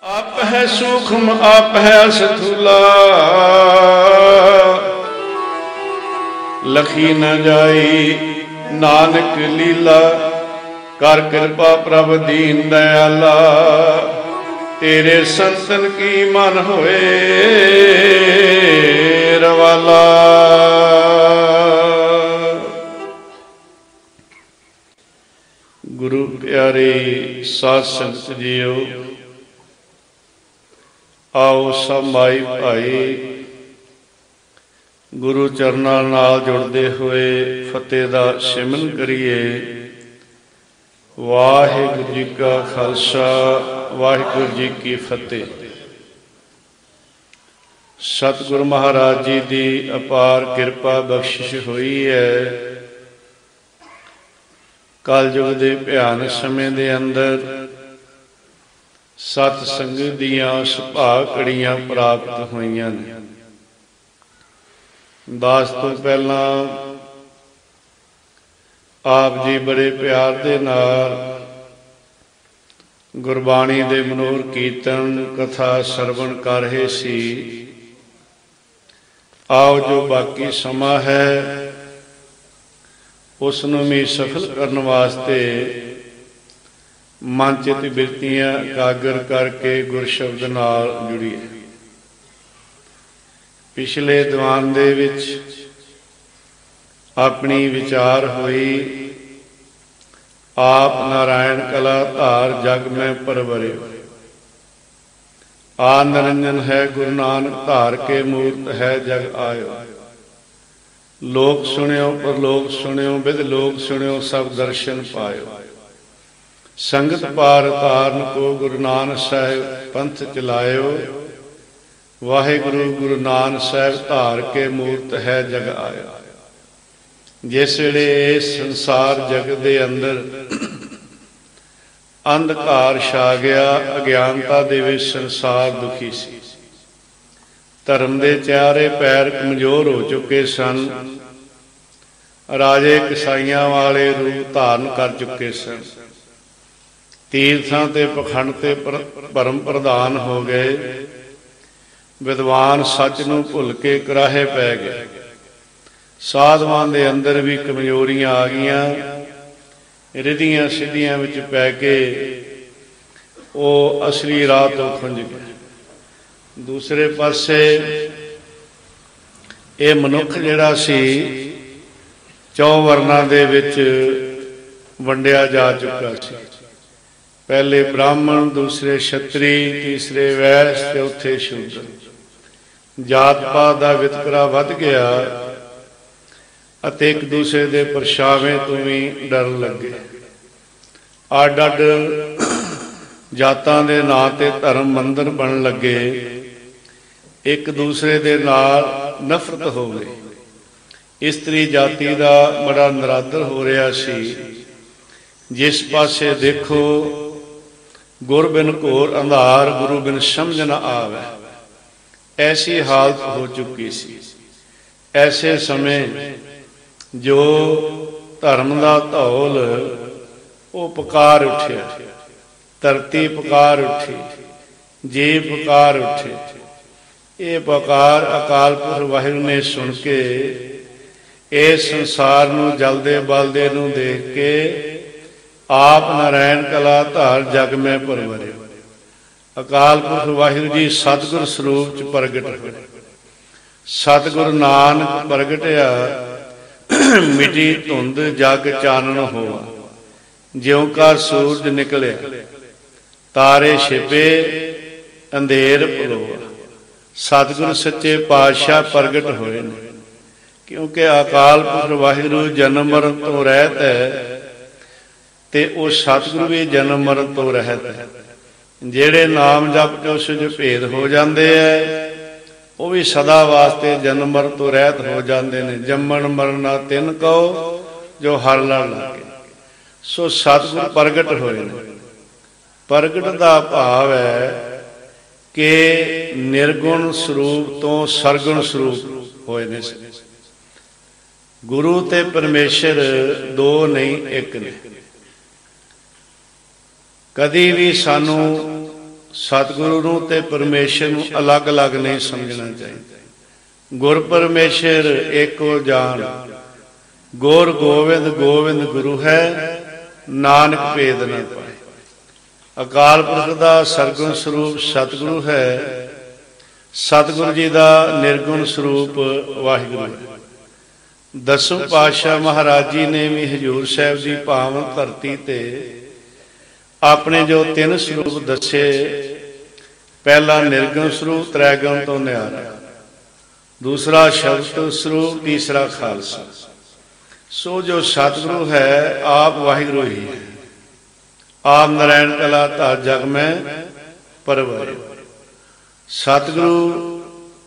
आप है सूक्ष्म आप है स्थूला, लखी न जाई नानक लीला। कर कृपा प्रभ दीन दयाला, तेरे संतन की मन होए रवाला। गुरु प्यारे साध संगत जीओ, आओ सब माई भाई गुरु चरनां नाल जुड़दे होए फतेह दा सिमरन करिए। वाहिगुरू जी का खालसा वाहिगुरू जी की फतेह। सतगुरु महाराज जी की अपार किरपा बख्शिश हुई है। कल युग के भयानक समय के अंदर सत संगत दियां सुभाग घड़ियां प्राप्त होईयां ने। दास तो पहला आप जी बड़े प्यार दे नाल गुरबाणी दे मनोर कीर्तन कथा सरवण कर रहे सी। आओ जो बाकी समा है उसनूं भी सफल करने वास्ते मन चित बिरतियां एकागर करके गुर शब्द नाल जुड़िए। पिछले दीवान दे विच अपनी विचार हुई, आप नारायण कला धार जग में परवरे। आ निरंजन है गुरु नानक धार के मूर्त है जग आयो। लोक सुनियो परलोक सुनियो विद लोक सुनियो सब दर्शन पायो। संगत पार तारन को गुरु नानक साहिब पंथ चलायो। वाहिगुरु गुरु नानक साहिब धार के मूर्त है जग आया। जिस वेले इस संसार जगत दे अंदर अंधकार छा गया, अज्ञानता दे विच संसार दुखी सी। धर्म दे चारे पैर कमजोर हो चुके सन। राजे कसाईयां वाले रूप धारण कर चुके सन। तीर्थां ते पखंड ते भरम प्रधान हो गए। विद्वान सच नूं भुल के कराहे पै गए। साधुआं दे अंदर भी कमजोरियां आ गईयां। रिधियां सिद्धियां विच पै के वो असली राह तो खुंज गए। दूसरे पासे ये मनुख जिहड़ा सी चौ वर्णां दे विच वंडिया जा चुका सी। पहले ब्राह्मण, दूसरे क्षत्री, तीसरे वैश्य, चौथे शूद्र। जात पात का वितकरा वध गया अते एक दूसरे के परछावें तो भी डर लगे। अड अड जातां दे नां ते धर्म मंदिर बन लगे। एक दूसरे के नाल नफरत हो गई। इस्त्री जाति का बड़ा निरादर हो रहा सी। जिस पासे देखो गुर बिन घोर अंधार, गुरु बिन समझ न आवे, ऐसी हालत हो चुकी सी। ऐसे समय जो धर्म का धौल वो पुकार उठिया। धरती पुकार उठी, जीव पुकार उठे। ये पुकार अकाल पुरख वाहिगुरू ने सुन के इस संसार नूं जलदे बलदे नूं देख के आप नारायण कला धार जग में परवरे। अकाल पुरख वाहिगुरू जी सतगुर स्वरूप च प्रगट होए। सतगुरु नानक प्रगटिया, मिटी धुंध जग चानन होआ। ज्यों का सूरज निकलिया, तारे छिपे अंधेर पलोआ। सतगुरु सच्चे पातशाह प्रगट होए ने। क्योंकि अकाल पुरख वाहिगुरू जन्म मरण तो रहत है ते वो सतगुरु भी जन्म मरण तो रहत है। जेड़े नाम जप के उस भेद हो जाते हैं वो भी सदा वास्ते जन्म मरण तो रहत हो जाते हैं। जम्मण मरना तिन कहो जो हर लड़ लागे। सो सतगुर प्रगट होए। प्रगट का भाव है कि निर्गुण स्वरूप तो सरगुण स्वरूप होए ने। गुरु ते परमेश्वर दो नहीं एक ने। कदी भी सानू सतगुरु नूं ते परमेश्वर नूं अलग अलग नहीं समझना चाहिए। गुर परमेश्वर एको जान, गुर गोविंद गोविंद गुरु है, नानक भेद न पाए। अकाल पुरख का सरगुण स्वरूप सतगुरु है, सतगुरु जी का निर्गुण स्वरूप वाहिगुरु है। दसों पातशाह महाराज जी ने भी हजूर साहब की पावन धरती ते अपने जो तीन स्वरूप दसे, पहला निर्गुण स्वरूप त्रैगुण तो न्यारा, दूसरा शब्द स्वरूप, तीसरा खालसा। सो जो सतगुरु है आप वाहिगुरु ही है। आप नारायण कला ता जग में परवाए। सतगुरु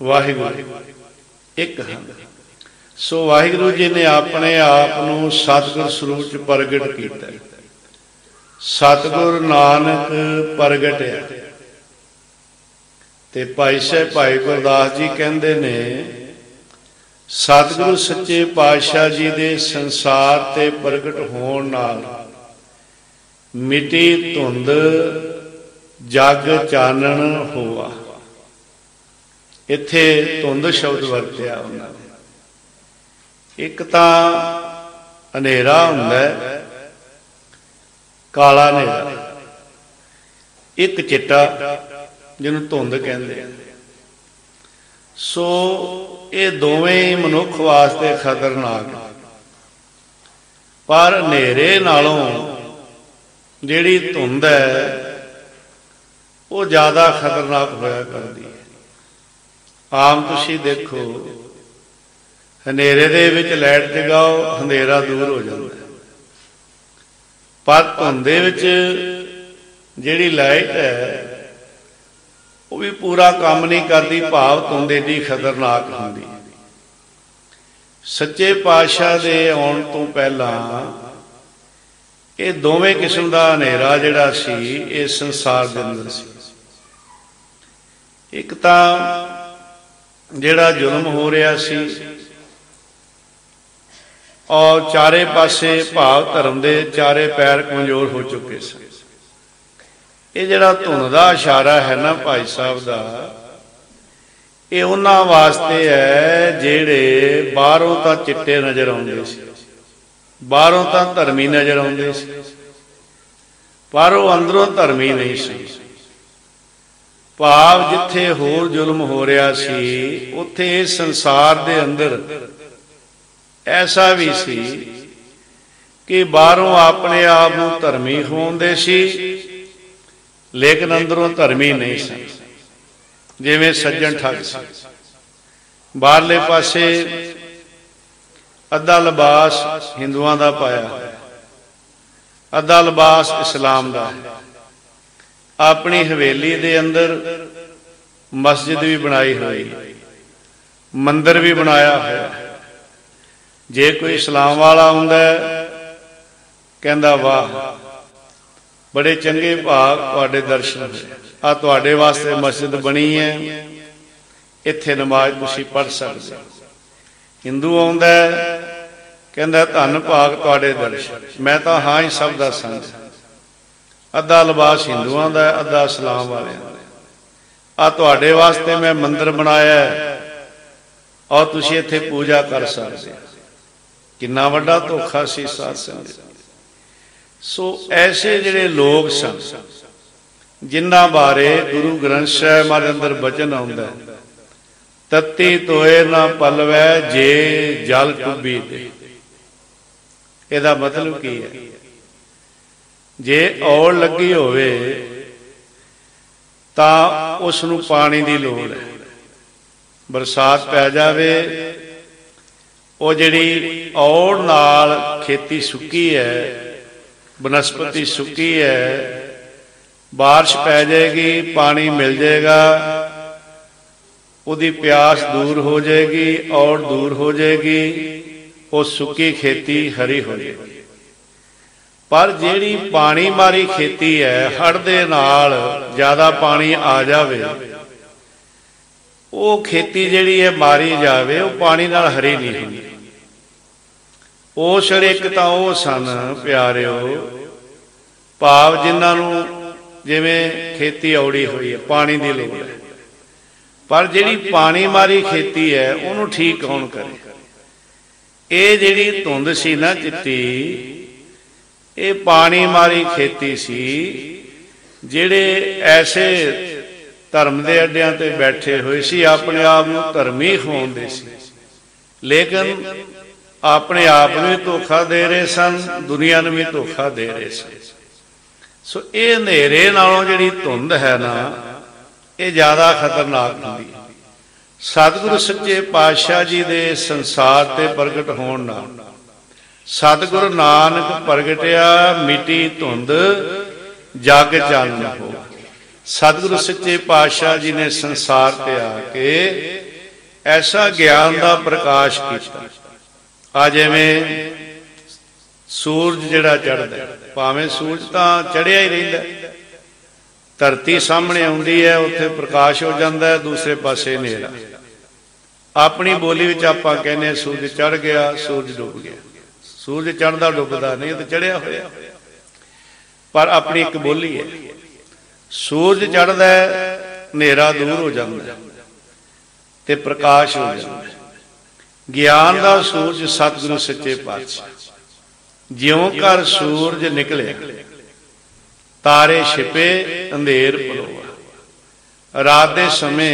वाहिगुरु एक है। सो वाहिगुरु जी ने अपने आप नूं सतगुर स्वरूप च प्रगट किया। सतगुर नानक प्रगटिया ते भाई साहब भाई गुरदास जी कहते ने सतगुरु सच्चे पातशाह जी दे संसार ते प्रगट होण नाल मिटी धुंध जग चानण होआ। इत्थे धुंध शब्द वरत्या उन्होंने। एक तां हनेरा हुंदा है, काला हनेरा, एक चिट्टा जिन्हों धुंध कहते। सो ये दोवें मनुख वास्ते खतरनाक, पर हनेरे नालों जिहड़ी धुंध है वो ज़्यादा खतरनाक होया करदी है। आम तुसीं देखो हनेरे दे विच लाइट जगाओ, अंधेरा दूर हो जाता है, पर धुंध दे विच जिहड़ी लाइट है वो भी पूरा काम नहीं करती। भाव धुंध एडी खतरनाक होंदी। सच्चे पातशाह दे आउण तो पहला ये दोवें किस्म का हनेरा जिहड़ा सी इस संसार दे अंदर सी। एक तां जिहड़ा जुल्म हो रहा सी और चारे पासे भाव धर्म दे चारे पैर कमजोर हो चुके सन। ये जिहड़ा धुन का इशारा है ना भाई साहब का, ये उन्हां वास्ते है जिहड़े बाहरों तां चिट्टे नज़र आउंदे सी, बाहरों तां धर्मी नज़र आउंदे सी, पर वो अंदरों धर्मी नहीं सी। भाव जिथे होर जुल्म हो रहा सी उत्थे संसार दे अंदर ऐसा भी सी कि बाहरों अपने आप नूं धर्मी होंदे सी, लेकिन अंदरों धर्मी नहीं सन। जिवें सज्जन ठग सी, बाहरले पासे अद्धा लिबास हिंदुआं दा पाया, अद्धा लिबास इस्लाम दा है। अपनी हवेली दे अंदर मस्जिद भी बनाई हुई, मंदिर भी बनाया हुआ। जे कोई इस्लाम वाला हुंदा कहंदा वाह बड़े चंगे भाग तुहाडे दर्शन होए, आ तुहाडे वास्ते मस्जिद बनी है, इत्थे नमाज तुसीं पढ़ सकदे। हिंदू आउंदा कहंदा धन भाग तुहाडे दर्शन। मैं तां हाँ ही सब दा संग। अद्धा लिबास हिंदुआं दा, अद्धा इस्लाम वालिआं दा। आ तुहाडे वास्ते मैं मंदिर बनाया और तुसीं इत्थे पूजा कर सकदे। कितना वड्डा धोखा सी साध संगत। सो ऐसे जिहड़े लोग सन जिन्हां बारे गुरु ग्रंथ साहिब महाराज अंदर बचन आउंदा, तत्ती तोए ना पलवै जे जल डुब्बी ते। इहदा मतलब की है? जे औड़ लगी होवे तां उस नूं पानी दी लोड़ है। बरसात पै जावे, वो जिहड़ी औड़ नाल खेती सुक्की है, बनस्पति सुक्की है, बारिश पै जाएगी, पानी मिल जाएगा, उहदी प्यास दूर हो जाएगी, औड़ दूर हो जाएगी, वो सुक्की खेती हरी हो जाएगी। पर जिहड़ी पानी मारी खेती है, हड़ दे नाल ज़्यादा पानी आ जावे, वो खेती जिहड़ी है मारी जावे, वो पानी नाल हरी नहीं होंदी। उस एक तां ओह सन प्यारिओ, भाव जिन्हां नूं जिवें खेती औड़ी हुई है, पानी की लोड़ है, पर जिहड़ी पानी मारी खेती है उन्होंने ठीक कौन करे? ये जिहड़ी धुंध सी ना चिट्टी, ये पानी मारी खेती सी। जिहड़े ऐसे धर्म के अड्डियां ते बैठे हुए सी, अपने आप नूं धर्मी खवाउंदे सी, लेकिन अपने आप भी धोखा दे रहे सन, दुनिया नूं भी धोखा दे रहे सन। सो ये अंधेरे नालों जिहड़ी धुंध है ना, ये ज़्यादा खतरनाक हुंदी है। सतगुरु सच्चे पातशाह जी दे संसार ते प्रगट होण नाल सतगुरु नानक प्रगटिया, मिटी धुंध जग चानन हो। सतगुरु सच्चे पातशाह जी ने संसार ते आके ऐसा ज्ञान का प्रकाश किया। आ जिवें सूरज जिहड़ा चढ़दा, भावें सूरज तां चढ़िया ही रहिंदा, धरती सामने आउंदी है, उत्थे प्रकाश हो जाता है, दूसरे पासे हनेरा। अपनी बोली विच आपां कहने सूरज चढ़ गया, सूरज डुब गया। सूरज चढ़दा डुबदा नहीं, तो चढ़िया होया। पर अपनी एक बोली है, सूरज चढ़दा है, हनेरा दूर हो जाता है ते प्रकाश हो जाता है। ज्ञान का सूरज सतगुरु सच्चे पातशाह, ज्यों कर सूरज निकले तारे छिपे अंधेर पलोआ। रात के समय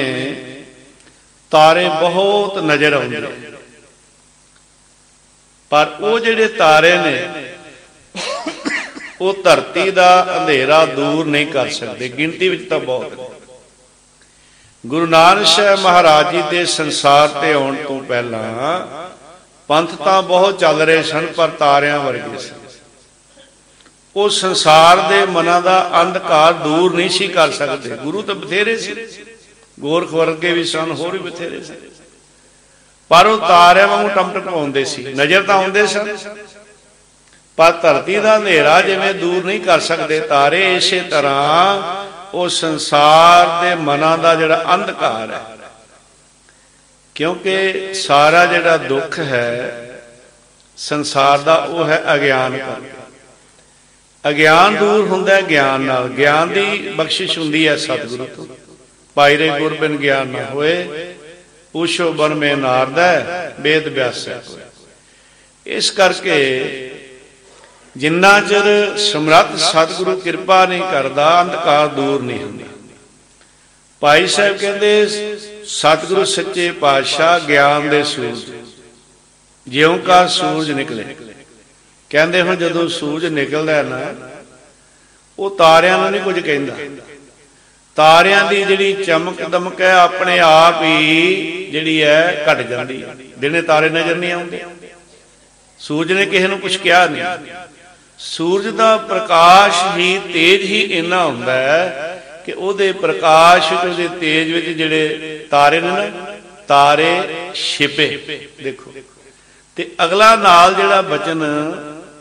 तारे बहुत नजर आउंदे, पर वो जिहड़े तारे ने वो धरती का अंधेरा दूर नहीं कर सकते, गिनती विच तां बहुत। गुरु नानक साहब महाराज जी के संसार ते आउण तो पहला पंथ तां बहुत चल रहे सन, पर तारियां वर्गे सन। वो संसार के मना का अंधकार दूर नहीं सी कर सकते। गुरु तो बथेरे सी, गोरख वर्गे भी सन, होर भी बथेरे सन, पर वो तारियां वांगू टमटमाउंदे सी, नजर तो आउंदे सन, पर धरती का अंधेरा जिवें दूर नहीं कर सकते तारे, इस तरह वो संसार के मना का जिहड़ा अंधकार है, क्योंकि सारा जिहड़ा दुख है संसार का वो है अज्ञान करके। अज्ञान दूर हुंदा है ज्ञान नाल। ज्ञान की बख्शिश हुंदी है सतगुरु तो। पायरे गुर बिन ज्ञान न होए, पूछो बन में नारद वेद व्यास होए। इस करके जिन्ना चिर समर्थ सतगुरु कृपा नहीं करता, अंधकार दूर नहीं हुंदा। भाई साहब कहते सतगुरु सच्चे पातशाह ज्ञान दे सूरज, ज्यों का सूरज निकले। कहते हुण जदों सूरज निकलदा है ना, वो तारियां नूं नहीं कुछ कहंदा। तारियां दी जिहड़ी चमक दमक है अपने आप ही जिहड़ी है घट जांदी है। दिने तारे नजर नहीं आउंदे, सूरज ने किसी नूं कुछ कहा नहीं। सूरज का प्रकाश ही तेज ही इन्ना हुंदा है कि उहदे प्रकाश उहदे तेज विच जिहड़े तारे ने ना, तारे छिपे। देखो ते अगला नाल जिहड़ा बचन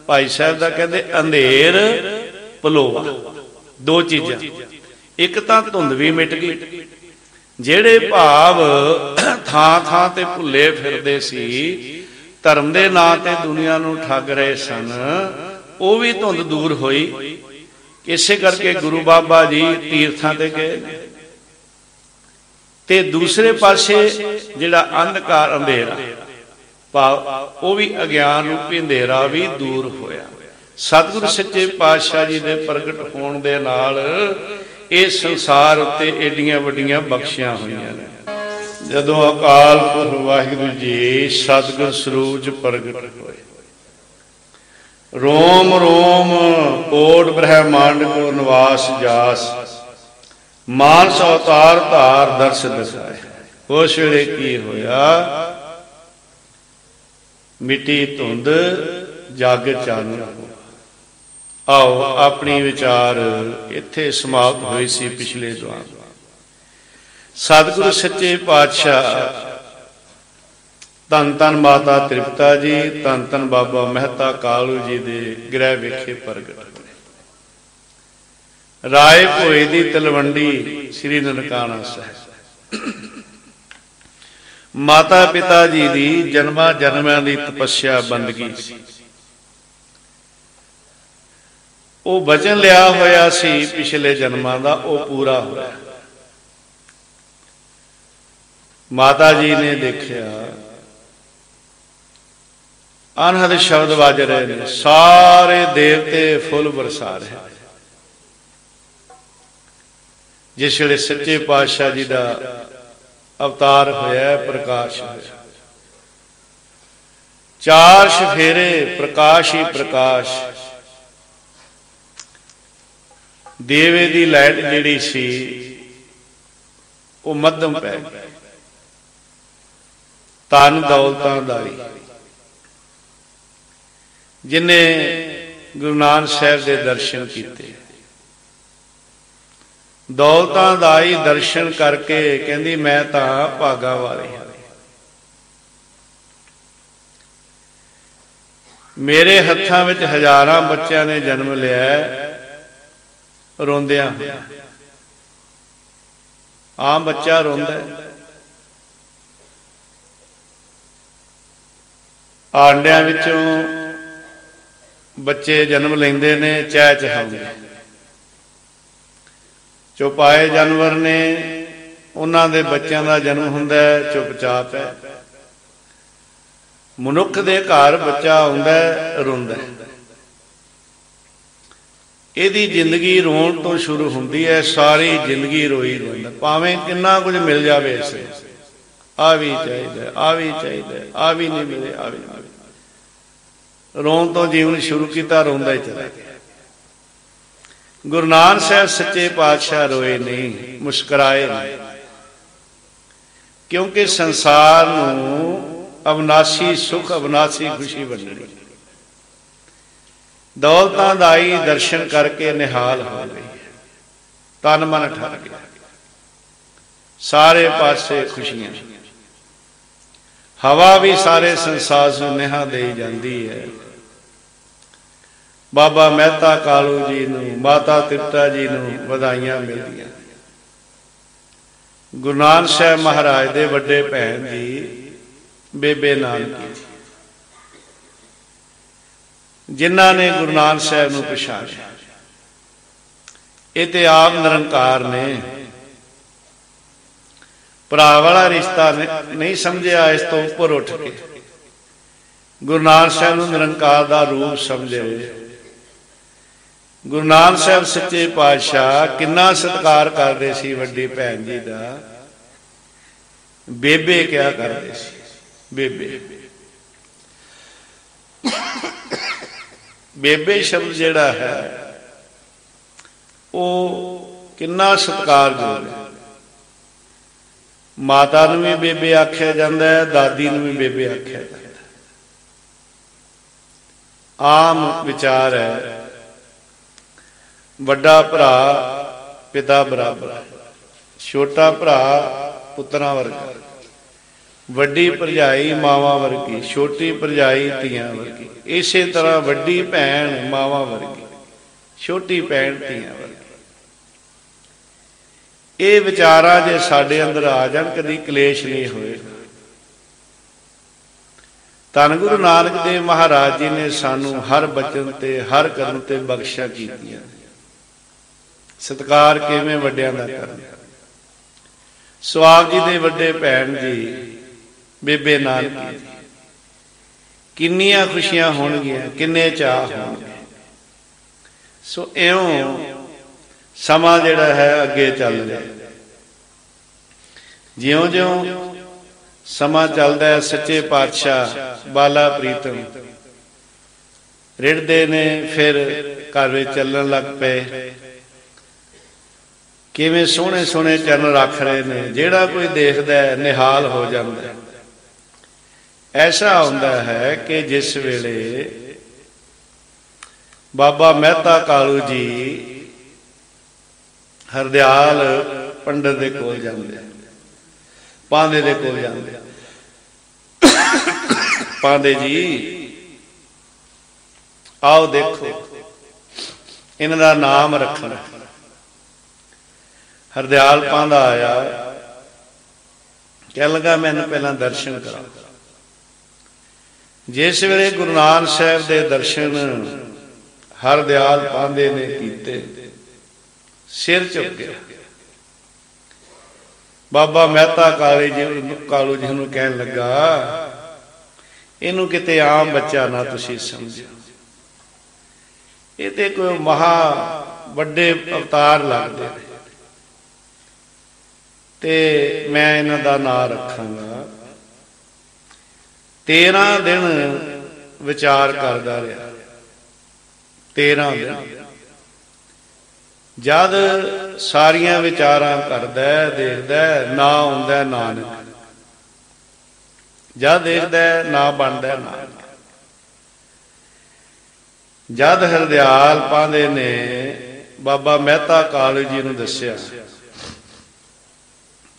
भाई साहब दा कहते अंधेर पलोआ। दो चीज़ां, एक तां धुंध भी मिट गई, जिहड़े भाव थां थां ते भुल्ले फिरदे सी, धर्म दे नां ते दुनिया नूं ठग रहे सन, वो भी धुंध दूर होई। इसे करके गुरु बाबा जी तीर्थां ते गए ते दूसरे पासे जिहड़ा अंधकार अंधेरा वो भी अज्ञान रूपी अंधेरा भी दूर होया। सतगुरु सच्चे पातशाह जी दे प्रगट होण दे नाल ये संसार उत्ते एडियां वड्डियां बख्शियां होईयां ने। जदों अकाल पुरख वाहिगुरू जी सतगुर स्वरूप च प्रगट होए, रोम रोम कोट ब्रह्मांड को निवास जास, मानस अवतार धार दर्श दसाए। उस वेले की होया, मिट्टी धुंध जग चानन हो। आओ अपनी विचार इत्थे समाप्त हुई सी पिछले द्वार। सतगुरु सच्चे पातशाह धन धन माता तृप्ता जी, धन धन बाबा मेहता कालू जी दे गृह विखे प्रगट होए। राय भोए दी तलवंडी श्री ननकाना साहिब। माता पिता जी दी जन्मां जन्मां दी तपस्या बंदगी सी। ਉਹ ਵਚਨ ਲਿਆ ਹੋਇਆ ਸੀ ਪਿਛਲੇ ਜਨਮਾਂ ਦਾ, ਉਹ ਪੂਰਾ ਹੋਇਆ। ਮਾਤਾ ਜੀ ਨੇ ਦੇਖਿਆ ਅਨਹਦ ਸ਼ਬਦ ਵੱਜ ਰਹੇ ਨੇ, ਸਾਰੇ ਦੇਵਤੇ ਫੁੱਲ ਬਰਸਾ ਰਹੇ। ਜਿਸ ਵੇਲੇ ਸੱਚੇ ਪਾਤਸ਼ਾਹ ਜੀ ਦਾ ਅਵਤਾਰ ਹੋਇਆ, ਪ੍ਰਕਾਸ਼ ਹੋਇਆ, ਚਾਰ ਚਫੇਰੇ ਪ੍ਰਕਾਸ਼ ਹੀ ਪ੍ਰਕਾਸ਼। ਦੇਵੇ ਦੀ ਲਾਈਟ ਜਿਹੜੀ ਸੀ ਉਹ ਮੱਧਮ ਪੈ ਗਈ। ਧਨ ਦੌਲਤਾਂ ਦਾਈ ਜਿਨੇ ਗੁਰੂ ਨਾਨਕ ਸਾਹਿਬ ਦੇ ਦਰਸ਼ਨ ਕੀਤੇ, ਦੌਲਤਾਂ ਦਾਈ ਦਰਸ਼ਨ ਕਰਕੇ ਕਹਿੰਦੀ ਮੈਂ ਤਾਂ ਭਾਗਾ ਵਾਲੀ ਹਾਂ। ਮੇਰੇ ਹੱਥਾਂ ਵਿੱਚ ਹਜ਼ਾਰਾਂ ਬੱਚਿਆਂ ਨੇ ਜਨਮ ਲਿਆ ਰੋਂਦਿਆਂ। ਆਮ ਬੱਚਾ ਰੋਂਦਾ, ਆਂਡਿਆਂ ਵਿੱਚੋਂ ਬੱਚੇ ਜਨਮ ਲੈਂਦੇ ਨੇ ਚਹਿ ਚਹਾਉਂਦੇ। ਚੁਪਾਏ ਜਾਨਵਰ ਨੇ, ਉਹਨਾਂ ਦੇ ਬੱਚਿਆਂ ਦਾ ਜਨਮ ਹੁੰਦਾ ਚੁੱਪਚਾਪ ਹੈ। ਮਨੁੱਖ ਦੇ ਘਰ ਬੱਚਾ ਆਉਂਦਾ ਰੋਂਦਾ। ਇਹਦੀ ਜ਼ਿੰਦਗੀ ਰੋਣ ਤੋਂ ਸ਼ੁਰੂ ਹੁੰਦੀ ਹੈ, ਸਾਰੀ ਜ਼ਿੰਦਗੀ ਰੋਈ ਜਾਂਦਾ, ਭਾਵੇਂ ਕਿੰਨਾ ਕੁਝ ਮਿਲ ਜਾਵੇ। ਇਸੇ ਆ ਵੀ ਚਾਹੀਦਾ, ਆ ਵੀ ਚਾਹੀਦਾ, ਆ ਵੀ ਨਹੀਂ ਮਿਲੇ, ਆ ਵੀ ਨਹੀਂ। ਰੋਣ ਤੋਂ ਜੀਵਨ ਸ਼ੁਰੂ ਕੀਤਾ, ਰੋਂਦਾ ਹੀ ਚਲਾ ਗਿਆ। ਗੁਰੂ ਨਾਨਕ ਸਾਹਿਬ ਸੱਚੇ ਪਾਤਸ਼ਾਹ ਰੋਏ ਨਹੀਂ, ਮੁਸਕਰਾਏ ਨਹੀਂ, ਕਿਉਂਕਿ ਸੰਸਾਰ ਨੂੰ ਅਵਨਾਸ਼ੀ ਸੁਖ, ਅਵਨਾਸ਼ੀ ਖੁਸ਼ੀ ਵੰਡਣੀ। ਦੌਲਤਾਂ ਦਾਈ ਦਰਸ਼ਨ ਕਰਕੇ ਨਿਹਾਲ ਹੋ ਗਈ, ਤਨ ਮਨ ਠਰ ਗਿਆ, ਸਾਰੇ ਪਾਸੇ ਖੁਸ਼ੀਆਂ। ਹਵਾ ਵੀ ਸਾਰੇ ਸੰਸਾਰ ਨੂੰ ਨਿਹਾ ਦੇਈ ਜਾਂਦੀ ਹੈ। ਬਾਬਾ ਮਹਿਤਾ ਕਾਲੂ ਜੀ ਨੂੰ, ਮਾਤਾ ਤ੍ਰਿਪਤਾ ਜੀ ਨੂੰ ਵਧਾਈਆਂ ਮਿਲਦੀਆਂ। ਗੁਰੂ ਨਾਨਕ ਸਾਹਿਬ ਮਹਾਰਾਜ ਦੇ ਵੱਡੇ ਭੈਣ ਜੀ ਬੇਬੇ ਨਾਨਕੀ ਜੀ, ਜਿਨ੍ਹਾਂ ਨੇ ਗੁਰੂ ਨਾਨਕ ਸਾਹਿਬ ਨੂੰ ਪਛਾਣਿਆ। ਇਹ ਤੇ ਆਪ ਨਿਰੰਕਾਰ ਨੇ, ਭਰਾ ਵਾਲਾ ਰਿਸ਼ਤਾ ਨਹੀਂ ਸਮਝਿਆ। ਇਸ ਤੋਂ ਉੱਪਰ ਉੱਠ ਕੇ ਗੁਰੂ ਨਾਨਕ ਸਾਹਿਬ ਨੂੰ ਨਿਰੰਕਾਰ ਦਾ ਰੂਪ ਸਮਝੇ। ਗੁਰੂ ਨਾਨਕ ਸਾਹਿਬ ਸੱਚੇ ਪਾਤਸ਼ਾਹ ਕਿੰਨਾ ਸਤਿਕਾਰ ਕਰਦੇ ਸੀ ਵੱਡੀ ਭੈਣ ਜੀ ਦਾ। ਬੇਬੇ ਕਿਹਾ ਕਰਦੇ ਸੀ, ਬੇਬੇ। ਬੇਬੇ ਸ਼ਬਦ ਜਿਹੜਾ ਹੈ ਉਹ ਕਿੰਨਾ ਸਤਿਕਾਰਯੋਗ ਹੈ। ਮਾਤਾ ਨੂੰ ਵੀ ਬੇਬੇ ਆਖਿਆ ਜਾਂਦਾ ਹੈ, ਦਾਦੀ ਨੂੰ ਵੀ ਬੇਬੇ ਆਖਿਆ ਜਾਂਦਾ ਹੈ। ਆਮ ਵਿਚਾਰ ਹੈ ਵੱਡਾ ਭਰਾ ਪਿਤਾ ਬਰਾਬਰ, ਛੋਟਾ ਭਰਾ ਪੁੱਤਰਾਂ ਵਰਗਾ, ਵੱਡੀ ਭਰਜਾਈ ਮਾਵਾਂ ਵਰਗੀ, ਛੋਟੀ ਭਰਜਾਈ ਧੀਆਂ ਵਰਗੀ। ਇਸੇ ਤਰ੍ਹਾਂ ਵੱਡੀ ਭੈਣ ਮਾਵਾਂ ਵਰਗੀ, ਛੋਟੀ ਭੈਣ ਧੀਆਂ ਵਰਗੀ। ਇਹ ਵਿਚਾਰਾਂ ਜੇ ਸਾਡੇ ਅੰਦਰ ਆ ਜਾਣ, ਕਦੀ ਕਲੇਸ਼ ਨਹੀਂ ਹੋਏਗਾ। ਧੰਨ ਗੁਰੂ ਨਾਨਕ ਦੇਵ ਮਹਾਰਾਜ ਜੀ ਨੇ ਸਾਨੂੰ ਹਰ ਬਚਨ ਤੇ ਹਰ ਕਰਮ ਤੇ ਬਖਸ਼ਿਸ਼ਾਂ ਕੀਤੀਆਂ। ਸਤਿਕਾਰ ਕਿਵੇਂ ਵੱਡਿਆਂ ਦਾ ਕਰਨਾ। ਸੋ ਆਪ ਜੀ ਦੇ ਵੱਡੇ ਭੈਣ ਜੀ ਬੇਬੇ ਨਾਨਕੀ ਜੀ, ਕਿੰਨੀਆਂ ਖੁਸ਼ੀਆਂ ਹੋਣਗੀਆਂ, ਕਿੰਨੇ ਚਾਅ ਹੋਣਗੇ। ਸੋ ਇਉਂ ਸਮਾਂ ਜਿਹੜਾ ਹੈ ਅੱਗੇ ਚੱਲ ਰਿਹਾ। ਜਿਉਂ-ਜਿਉਂ ਸਮਾਂ ਚੱਲਦਾ ਹੈ, ਸੱਚੇ ਪਾਤਸ਼ਾਹ ਬਾਲਾ ਪ੍ਰੀਤਮ ਰਿੜਦੇ ਨੇ, ਫਿਰ ਘਰ ਵਿੱਚ ਚੱਲਣ ਲੱਗ ਪਏ। ਕਿਵੇਂ ਸੋਹਣੇ ਸੋਹਣੇ ਚਰਨ ਰੱਖ ਰਹੇ ਨੇ, ਜਿਹੜਾ ਕੋਈ ਦੇਖਦਾ ਨਿਹਾਲ ਹੋ ਜਾਂਦਾ। ਐਸਾ ਹੁੰਦਾ ਹੈ ਕਿ ਜਿਸ ਵੇਲੇ ਬਾਬਾ ਮਹਿਤਾ ਕਾਲੂ ਜੀ ਹਰਦਿਆਲ ਪੰਡਤ ਦੇ ਕੋਲ ਜਾਂਦੇ, ਪਾਂਦੇ ਦੇ ਕੋਲ ਜਾਂਦੇ। ਪਾਂਦੇ ਜੀ ਆਓ ਦੇਖੋ, ਇਹਨਾਂ ਦਾ ਨਾਮ ਰੱਖਣਾ। ਹਰਦਿਆਲ ਪਾਂਦਾ ਆਇਆ, ਕਹਿਣ ਲੱਗਾ ਮੈਨੂੰ ਪਹਿਲਾਂ ਦਰਸ਼ਨ ਕਰਾਓ। ਜਿਸ ਵੇਲੇ ਗੁਰੂ ਨਾਨਕ ਸਾਹਿਬ ਦੇ ਦਰਸ਼ਨ हरदयाल पांधे ने कीते, सिर झुकिया। बाबा मेहता कालू जी नूं कहन लगा, इनू किते आम बच्चा ना तुसीं समझो, ये ते कोई महा वड्डे अवतार लगदे ने, ते मैं इन्हां दा नां रखांगा। 13 दिन विचार करदा रहा, 13 दिन। जद सारियां विचारां करदा देखदा ना आउंदा नानक, जद देखदा ना बनदा नानक। जद हरदयाल पांधे ने बाबा मेहता कालू जी नूं दस्सिया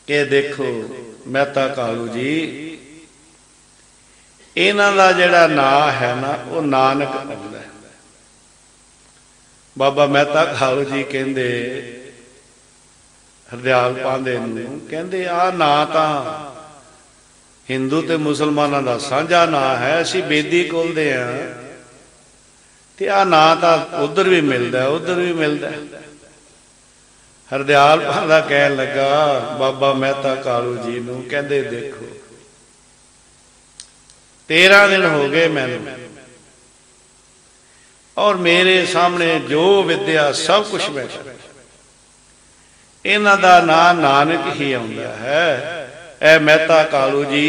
कि देखो मेहता कालू जी, इन्हां दा जिहड़ा नां है ना वो नानक आउंदा है। बाबा मेहता कालू जी कहंदे हरदयाल पांधे नूं, कहंदे आ नां तां हिंदू ते मुसलमानां दा साझा नां है, असीं बेदी खोलदे हां ते आ नां तां उधर भी मिलदा उधर भी मिलदा। हरदयाल पांधा कहन लगा बाबा मेहता कालू जी नूं, कहंदे देखो 13 दिन हो गए मैनूं, और मेरे सामने जो विद्या सब कुछ बैठा, इन्हां दा नां नानक ही आउंदा है। ऐ मेहता कालू जी,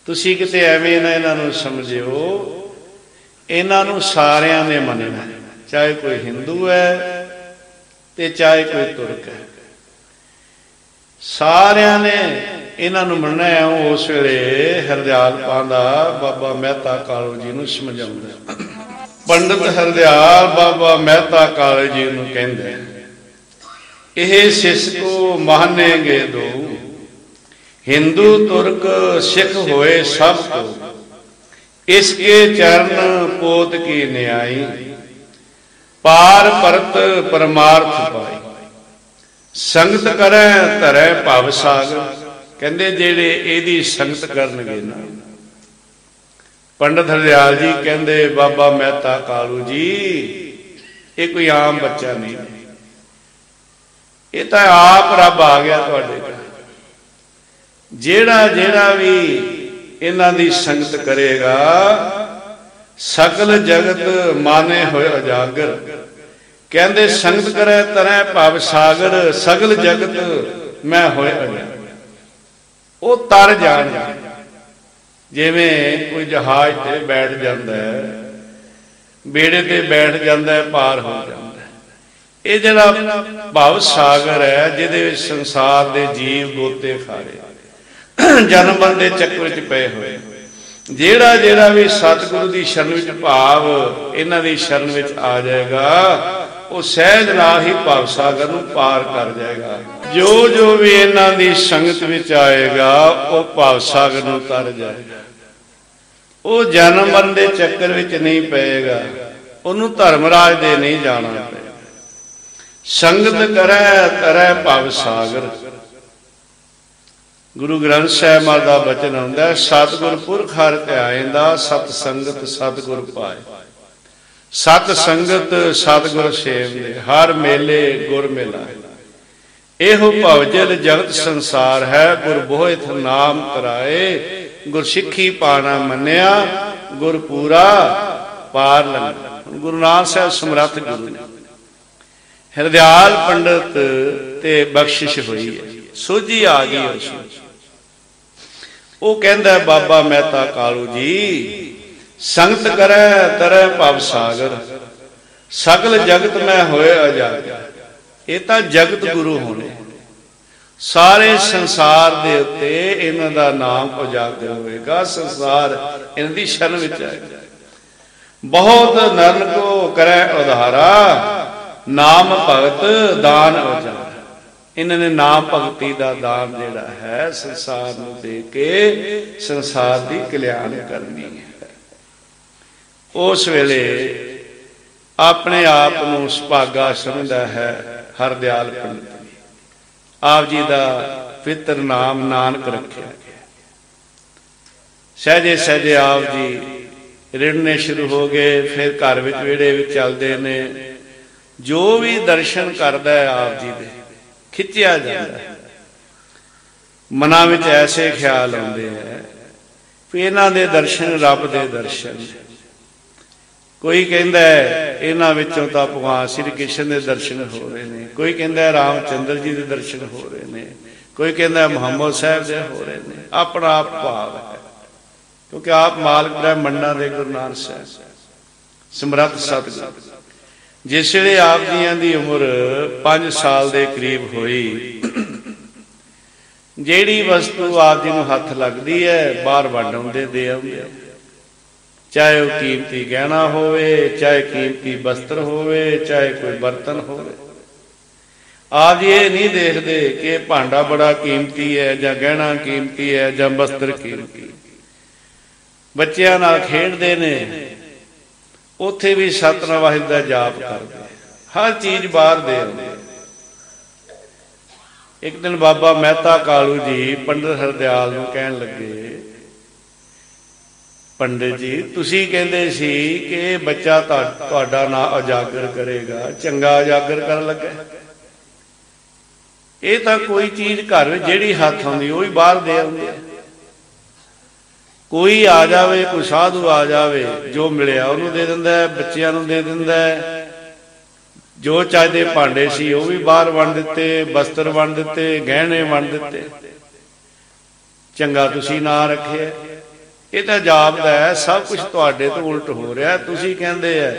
तुसीं किते एवें ना इन्हां नूं समझिओ, इन्हां नूं सारियां ने मनना, चाहे कोई हिंदू है ते चाहे कोई तुर्क है, सारियां ने इन्हां नूं मनना है। उस वेले हरदयाल पांधा बाबा मेहता कालू जी नूं समझाउंदा। पंडित हरदयाल बाबा मेहता कालू जी नूं कहंदे, एह सिस को मानेंगे दो, हिंदू तुर्क सिख होए सब को, इसके चरण पोत की न्याई, पार परत परमार्थ पाई, संगत करे धरे भव सागर। कहंदे जेड़े एदी संगत करनगे ना, पंडित हरदयाल जी कहंदे बाबा मेहता कालू जी, ये कोई आम बच्चा नहीं, ये तो आप रब आ गया तुहाडे घर। जेड़ा जेड़ा भी इन्हां दी संगत करेगा, सकल जगत माने होए उजागर। कहंदे संगत करे तरह भव सागर, सगल जगत मैं होए उजागर। वो तर जाण, जिवें कोई जहाज ते बैठ जाता है, बेड़े ते बैठ जाता है, पार हो जाता है। ये जिहड़ा भव सागर है, जिहदे विच संसार दे जीव गोते खारे जन्म बंदे चक्कर च पए होए, जेड़ा जेड़ा भी सतगुरु की शरण विच भाव इन्हां दी शरण विच आ जाएगा, वो सहज नाल ही भव सागर नूं पार कर जाएगा। जो जो भी इन्हां दी संगत विच आएगा, वो भव सागर नूं तर जाएगा। वो जन्म मरण दे चक्कर विच नहीं पएगा, उन्होंने धर्मराज दे नहीं जाना पएगा। संगत करे तरै भव सागर। गुरु ग्रंथ साहिब महाराज दा बचन आउंदा है, सतगुर पुरख हर ध्याएंदा, सत संगत सतगुर पाए। सत संगत सतगुर सेवदे, हर मेले गुर मिलाए। एहो भवजल जगत संसार है, गुर बोहित नाम कराए। गुर सिੱਖੀ पाना मन्निया, गुर पूरा पार लंघा। गुरु नानक साहब समर्थ गुरु ने, हरदयाल पंडित ते बख्शिश हुई है, सोझी आ गई उसमें। वो कहंदा बाबा मेहता कालू जी, संगत करे तरै भव सागर, सगल जगत में होए उजागर। ये तो जगत गुरु होने, सारे संसार दे उत्ते इन्हां दा नाम उजागर होएगा। संसार इन्हां दी शरण विच आएगा। बहुत नरन को करे उधारा, नाम भगत दान उजागर। इन्होंने नाम भगती का दान जिहड़ा है संसार नूं दे के संसार की कल्याण करनी है। उस वेले अपने आप नूं सुभागा समझदा है हरदयाल पंडित। आप जी का पवित्र नाम नानक रखिया। सहजे सहजे आप जी रिड़ने शुरू हो गए, फिर घर विच विहड़े विच चलदे ने। जो भी दर्शन करदा है आप जी दे खिंचिया जाता है। मनां विच ऐसे ख्याल आउंदे हैं भी इन्हां दे दर्शन रब दे दर्शन। कोई कहता है इन्हां विचों तां भगवान श्री कृष्ण के दर्शन हो रहे हैं, कोई कहता है रामचंद्र जी के दर्शन हो रहे हैं, कोई कहता है मुहम्मद साहब के हो रहे हैं। अपना आप भाव है, क्योंकि आप मालिक ब्रह्मंडा दे गुरु नानक साहब समर्थ सतगुरु। जिस वेले आप जियां दी उम्र 5 साल के करीब हुई, जिहड़ी वस्तु आप जी नूं हथ लगदी है बाहर वंड आउंदे दे आउंदे, चाहे वह कीमती गहना होवे, चाहे कीमती वस्त्र होवे, चाहे कोई बर्तन होवे। आप ये नहीं देखते कि भांडा बड़ा कीमती है जां गहना कीमती है जां वस्त्र कीमती। बच्चों नाल खेडदे ने, उत्थे भी सतनाम वाहिगुरू दा जाप करदे, हर चीज बाहर दे आउंदे। एक दिन बाबा मेहता कालू जी पंडित हरदयाल नूं कहण लगे, पंडित जी तुसीं कहंदे सी कि बच्चा तुहाडा ना उजागर करेगा, चंगा उजागर कर लगा। ये तो कोई चीज घर में जिहड़ी हथ आउंदी वो भी बाहर दे आउंदे। कोई आ जावे, कोई साधु आ जावे, जो मिलिया उन्होंने दे दिंदा है, बच्चियां नूं दे दिंदा है। जो चाहते भांडे सी वो भी बाहर वंड दिते, वस्त्र वंड दिते, गहने वंड दिते। चंगा तुसीं ना रखे, ये तो जापदा है सब कुछ तुहाडे तो उल्ट हो रहा। तुसीं कहंदे है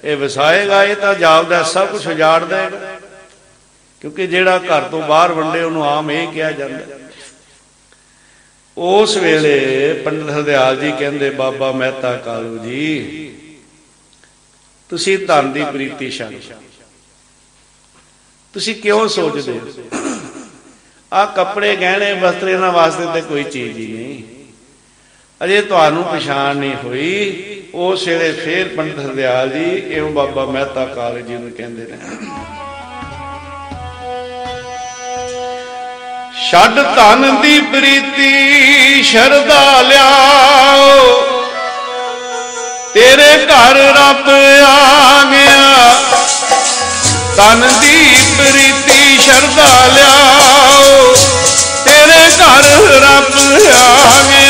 ये वसाएगा, ये तो जापदा है सब कुछ उजाड़ देगा। क्योंकि जिहड़ा घर तो बाहर वंडे उन्होंने आम यही कहा जाता। उस वेले पंडित हरदयाल जी कहंदे, बाबा मेहता कालू जी तुसीं धन दी प्रीति छड्ड, तुसीं क्यों सोचदे हो आ कपड़े गहने वस्त्र इन्हां वास्ते तो कोई चीज ही नहीं। अजे तुहानूं पछाण नहीं हुई। उस वेले फिर पंडित हरदयाल जी इउं बाबा मेहता कालू जी नूं कहंदे ने, छड्ड धन दी प्रीति शरदा लियाओ, तेरे घर रब आ गया। धन दी प्रीति शरदा लियाओ, तेरे घर रब आ गया।